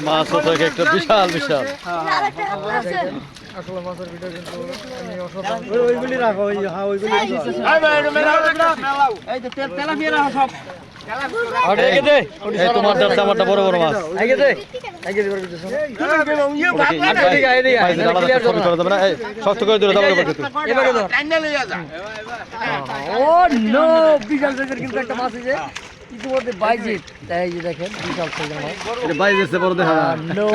মাছ একটা বিশাল বিশাল আসলে মাছের ভিডিও কিন্তু আমি অসাধারণ ওইগুলি রাখো ওই হ্যাঁ ওইগুলি এই যে তেলাপিয়া রাখো সব তোমার আমারটা বড় বড় মাছ শক্ত করে দিল বিশাল সাইজের কিন্তু একটা মাছ আছে ইতিমধ্যে বাইজিত তাই যে দেখেন বিশাল সাইজের মাছ এটা বাইরে বড় দেখা নো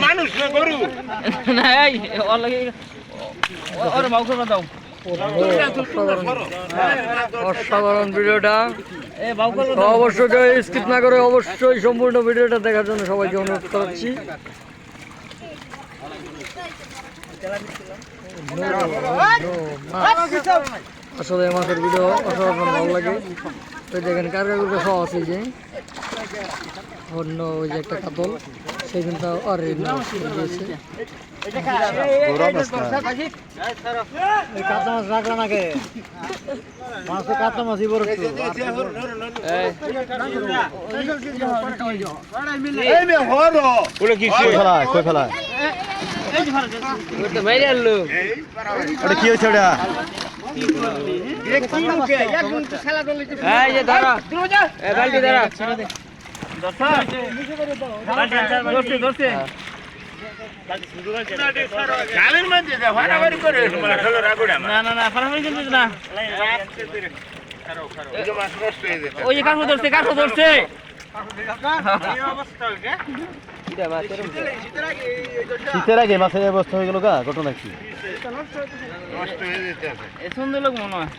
মানুষ না গরু না এই ওর লাগি ওর মাংস দাও অসাধারণ ভিডিওটা অবশ্যই স্কিপ না করে অবশ্যই সম্পূর্ণ ভিডিওটা দেখার জন্য সবাইকে অনুরোধ করছি। আসলে মাছের ভিডিও অসাধারণ ভালো লাগে। তো দেখেন কার কার সহ আছে যে অন্য ওই যে একটা কাতল সে কিন্তু আর দিয়েছে কাঁচা মাছ রাখলা নাকি মাছ তো কাঁচা মাছই বড় কি হয়েছে ওটা ওই কাঠো ধরছে শীতের আগে মাছের অবস্থা হয়ে গেল গা ঘটনা কি সুন্দর লোক মনে হয়।